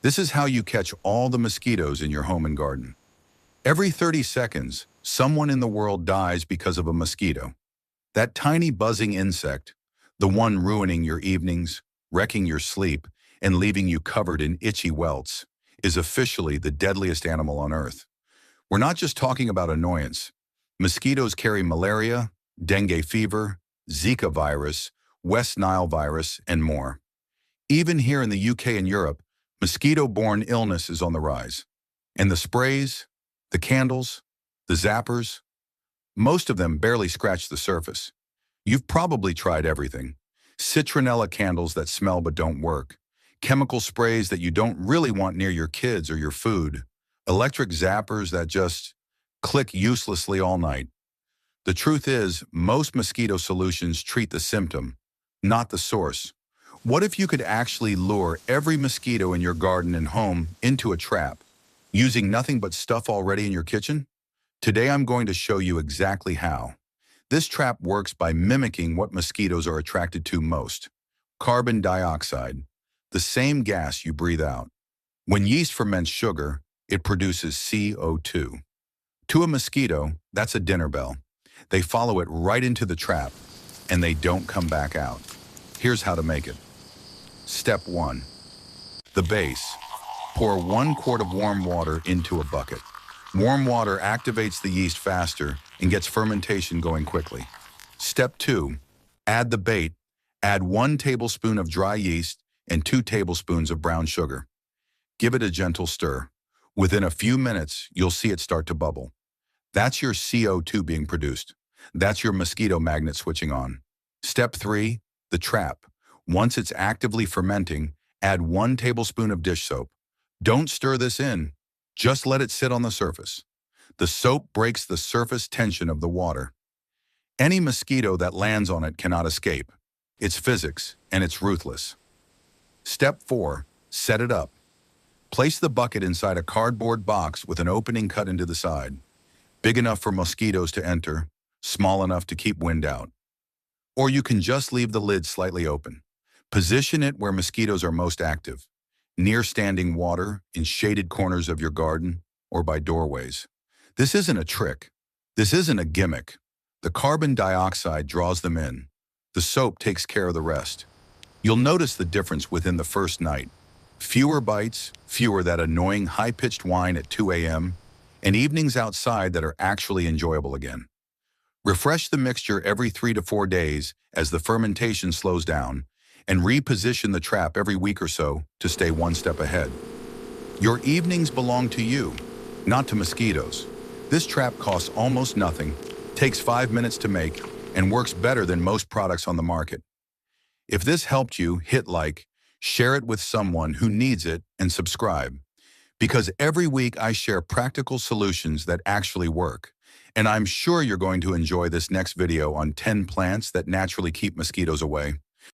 This is how you catch all the mosquitoes in your home and garden. Every 30 seconds, someone in the world dies because of a mosquito. That tiny buzzing insect, the one ruining your evenings, wrecking your sleep, and leaving you covered in itchy welts, is officially the deadliest animal on Earth. We're not just talking about annoyance. Mosquitoes carry malaria, dengue fever, Zika virus, West Nile virus, and more. Even here in the UK and Europe, mosquito-borne illness is on the rise. And the sprays, the candles, the zappers, most of them barely scratch the surface. You've probably tried everything. Citronella candles that smell but don't work. Chemical sprays that you don't really want near your kids or your food. Electric zappers that just click uselessly all night. The truth is, most mosquito solutions treat the symptom, not the source. What if you could actually lure every mosquito in your garden and home into a trap, using nothing but stuff already in your kitchen? Today I'm going to show you exactly how. This trap works by mimicking what mosquitoes are attracted to most: carbon dioxide, the same gas you breathe out. When yeast ferments sugar, it produces CO2. To a mosquito, that's a dinner bell. They follow it right into the trap, and they don't come back out. Here's how to make it. Step 1. The base. Pour 1 quart of warm water into a bucket. Warm water activates the yeast faster and gets fermentation going quickly. Step 2. Add the bait. Add 1 tablespoon of dry yeast and 2 tablespoons of brown sugar. Give it a gentle stir. Within a few minutes, you'll see it start to bubble. That's your CO2 being produced. That's your mosquito magnet switching on. Step 3. The trap. Once it's actively fermenting, add 1 tablespoon of dish soap. Don't stir this in. Just let it sit on the surface. The soap breaks the surface tension of the water. Any mosquito that lands on it cannot escape. It's physics, and it's ruthless. Step 4. Set it up. Place the bucket inside a cardboard box with an opening cut into the side. Big enough for mosquitoes to enter, small enough to keep wind out. Or you can just leave the lid slightly open. Position it where mosquitoes are most active, near standing water, in shaded corners of your garden, or by doorways. This isn't a trick. This isn't a gimmick. The carbon dioxide draws them in. The soap takes care of the rest. You'll notice the difference within the first night. Fewer bites, fewer that annoying high-pitched whine at 2 a.m., and evenings outside that are actually enjoyable again. Refresh the mixture every 3 to 4 days as the fermentation slows down, and reposition the trap every week or so to stay one step ahead. Your evenings belong to you, not to mosquitoes. This trap costs almost nothing, takes 5 minutes to make, and works better than most products on the market. If this helped you, hit like, share it with someone who needs it, and subscribe. Because every week I share practical solutions that actually work. And I'm sure you're going to enjoy this next video on 10 plants that naturally keep mosquitoes away.